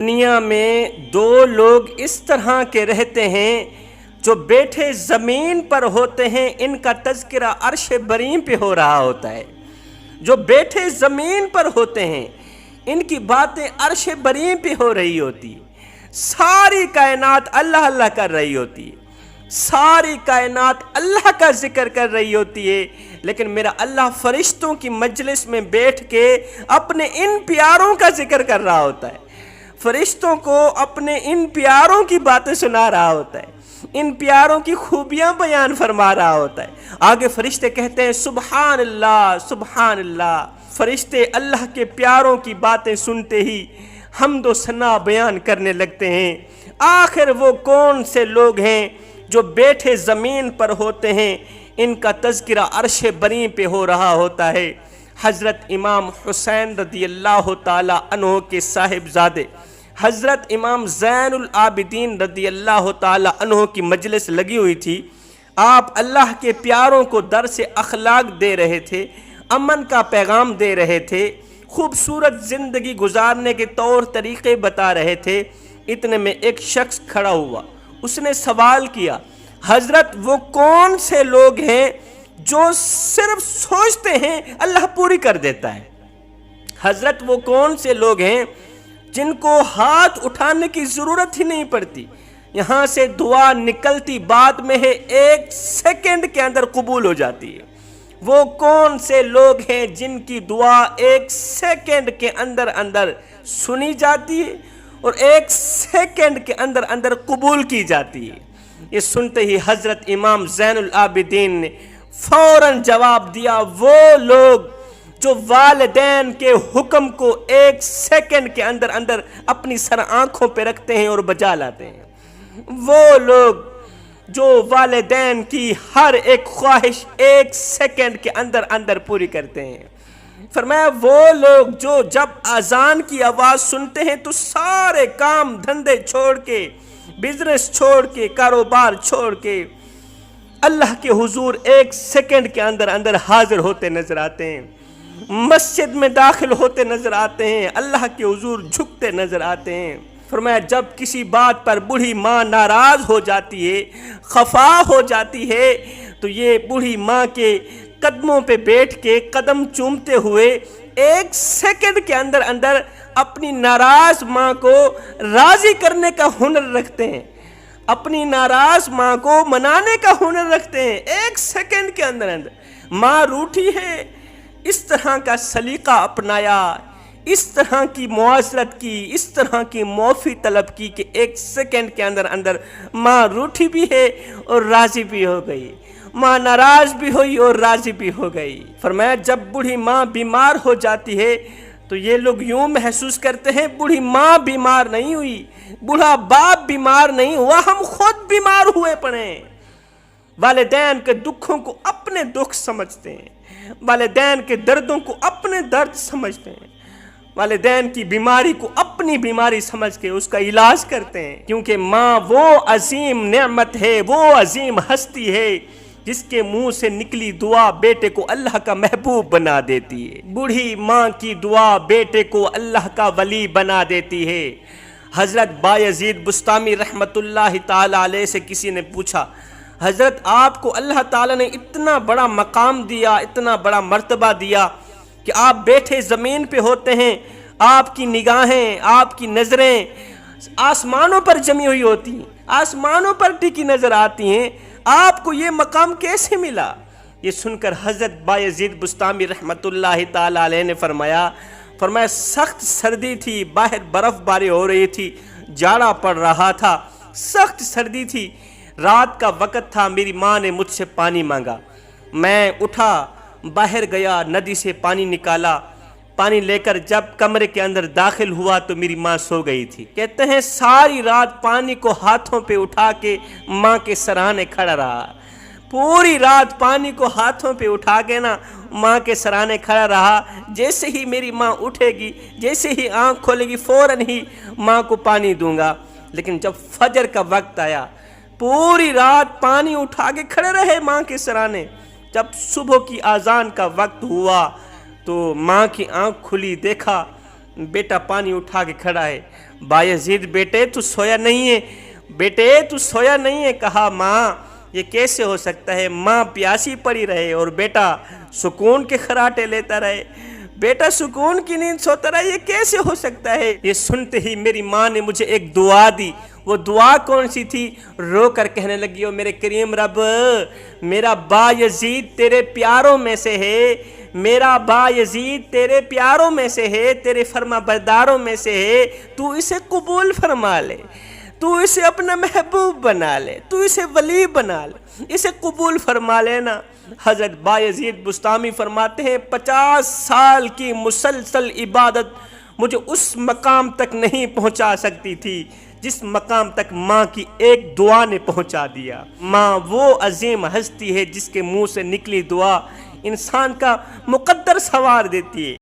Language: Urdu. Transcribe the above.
دنیا میں دو لوگ اس طرح کے رہتے ہیں جو بیٹھے زمین پر ہوتے ہیں، ان کا تذکرہ عرش بریم پہ ہو رہا ہوتا ہے۔ جو بیٹھے زمین پر ہوتے ہیں ان کی باتیں عرش بریم پہ ہو رہی ہوتی، ساری کائنات اللہ اللہ کر رہی ہوتی، ساری کائنات اللہ کا ذکر کر رہی ہوتی ہے، لیکن میرا اللہ فرشتوں کی مجلس میں بیٹھ کے اپنے ان پیاروں کا ذکر کر رہا ہوتا ہے، فرشتوں کو اپنے ان پیاروں کی باتیں سنا رہا ہوتا ہے، ان پیاروں کی خوبیاں بیان فرما رہا ہوتا ہے۔ آگے فرشتے کہتے ہیں سبحان اللہ سبحان اللہ۔ فرشتے اللہ کے پیاروں کی باتیں سنتے ہی حمد و ثنا بیان کرنے لگتے ہیں۔ آخر وہ کون سے لوگ ہیں جو بیٹھے زمین پر ہوتے ہیں، ان کا تذکرہ عرش بریم پہ ہو رہا ہوتا ہے۔ حضرت امام حسین رضی اللہ تعالی عنہ کے صاحبزادے حضرت امام زین العابدین رضی اللہ تعالی عنہ کی مجلس لگی ہوئی تھی۔ آپ اللہ کے پیاروں کو درس اخلاق دے رہے تھے، امن کا پیغام دے رہے تھے، خوبصورت زندگی گزارنے کے طور طریقے بتا رہے تھے۔ اتنے میں ایک شخص کھڑا ہوا، اس نے سوال کیا، حضرت وہ کون سے لوگ ہیں جو صرف سوچتے ہیں اللہ پوری کر دیتا ہے؟ حضرت وہ کون سے لوگ ہیں جن کو ہاتھ اٹھانے کی ضرورت ہی نہیں پڑتی، یہاں سے دعا نکلتی بعد میں ہے، ایک سیکنڈ کے اندر قبول ہو جاتی ہے؟ وہ کون سے لوگ ہیں جن کی دعا ایک سیکنڈ کے اندر اندر سنی جاتی ہے اور ایک سیکنڈ کے اندر اندر قبول کی جاتی ہے؟ یہ سنتے ہی حضرت امام زین العابدین نے فوراً جواب دیا، وہ لوگ جو والدین کے حکم کو ایک سیکنڈ کے اندر اندر اپنی سر آنکھوں پہ رکھتے ہیں اور بجا لاتے ہیں، وہ لوگ جو والدین کی ہر ایک خواہش ایک سیکنڈ کے اندر اندر پوری کرتے ہیں۔ فرمایا وہ لوگ جو جب اذان کی آواز سنتے ہیں تو سارے کام دھندے چھوڑ کے، بزنس چھوڑ کے، کاروبار چھوڑ کے اللہ کے حضور ایک سیکنڈ کے اندر اندر حاضر ہوتے نظر آتے ہیں، مسجد میں داخل ہوتے نظر آتے ہیں، اللہ کے حضور جھکتے نظر آتے ہیں۔ فرمایا جب کسی بات پر بوڑھی ماں ناراض ہو جاتی ہے، خفا ہو جاتی ہے، تو یہ بوڑھی ماں کے قدموں پہ بیٹھ کے قدم چومتے ہوئے ایک سیکنڈ کے اندر اندر اپنی ناراض ماں کو راضی کرنے کا ہنر رکھتے ہیں، اپنی ناراض ماں کو منانے کا ہنر رکھتے ہیں۔ ایک سیکنڈ کے اندر اندر ماں روٹھی ہے، اس طرح کا سلیقہ اپنایا، اس طرح کی معاشرت کی، اس طرح کی معافی طلب کی کہ ایک سیکنڈ کے اندر اندر ماں روٹھی بھی ہے اور راضی بھی ہو گئی، ماں ناراض بھی ہوئی اور راضی بھی ہو گئی۔ فرمایا جب بوڑھی ماں بیمار ہو جاتی ہے تو یہ لوگ یوں محسوس کرتے ہیں بوڑھی ماں بیمار نہیں ہوئی، بوڑھا باپ بیمار نہیں ہوا، ہم خود بیمار ہوئے پڑے ہیں۔ والدین کے دکھوں کو اپنے دکھ سمجھتے ہیں، والدین کے دردوں کو اپنے درد سمجھتے ہیں، والدین کی بیماری کو اپنی بیماری سمجھ کے اس کا علاج کرتے ہیں، کیونکہ ماں وہ عظیم نعمت ہے، وہ عظیم ہستی ہے جس کے منہ سے نکلی دعا بیٹے کو اللہ کا محبوب بنا دیتی ہے۔ بوڑھی ماں کی دعا بیٹے کو اللہ کا ولی بنا دیتی ہے۔ حضرت بایزید بسطامی رحمت اللہ تعالی علیہ سے کسی نے پوچھا، حضرت آپ کو اللہ تعالیٰ نے اتنا بڑا مقام دیا، اتنا بڑا مرتبہ دیا کہ آپ بیٹھے زمین پہ ہوتے ہیں، آپ کی نگاہیں، آپ کی نظریں آسمانوں پر جمی ہوئی ہوتی ہیں، آسمانوں پر ٹکی نظر آتی ہیں، آپ کو یہ مقام کیسے ملا؟ یہ سن کر حضرت بایزید بسطامی رحمت اللہ تعالی علیہ نے فرمایا سخت سردی تھی، باہر برف باری ہو رہی تھی، جاڑا پڑ رہا تھا، سخت سردی تھی، رات کا وقت تھا، میری ماں نے مجھ سے پانی مانگا، میں اٹھا، باہر گیا، ندی سے پانی نکالا، پانی لے کر جب کمرے کے اندر داخل ہوا تو میری ماں سو گئی تھی۔ کہتے ہیں ساری رات پانی کو ہاتھوں پہ اٹھا کے ماں کے سرانے کھڑا رہا، پوری رات پانی کو ہاتھوں پہ اٹھا کے نا ماں کے سرانے کھڑا رہا۔ جیسے ہی میری ماں اٹھے گی، جیسے ہی آنکھ کھولے گی، فوراً ہی ماں کو پانی دوں گا۔ لیکن جب فجر کا وقت آیا، پوری رات پانی اٹھا کے کھڑے رہے ماں کے سرانے، جب صبح کی اذان کا وقت ہوا تو ماں کی آنکھ کھلی، دیکھا بیٹا پانی اٹھا کے کھڑا ہے، بایزید بیٹے تو سویا نہیں ہے، بیٹے تو سویا نہیں ہے؟ کہا ماں یہ کیسے ہو سکتا ہے، ماں پیاسی پڑی رہے اور بیٹا سکون کے خراٹے لیتا رہے، بیٹا سکون کی نیند سوتا رہا، یہ کیسے ہو سکتا ہے؟ یہ سنتے ہی میری ماں نے مجھے ایک دعا دی۔ وہ دعا کون سی تھی؟ رو کر کہنے لگی، او میرے کریم رب، میرا بایزید تیرے پیاروں میں سے ہے، میرا بایزید تیرے پیاروں میں سے ہے، تیرے فرما برداروں میں سے ہے، تو اسے قبول فرما لے، تو اسے اپنا محبوب بنا لے، تو اسے ولی بنا لے، اسے قبول فرما لینا۔ حضرت بایزید بسطامی فرماتے ہیں 50 سال کی مسلسل عبادت مجھے اس مقام تک نہیں پہنچا سکتی تھی جس مقام تک ماں کی ایک دعا نے پہنچا دیا۔ ماں وہ عظیم ہستی ہے جس کے منہ سے نکلی دعا انسان کا مقدر سنوار دیتی ہے۔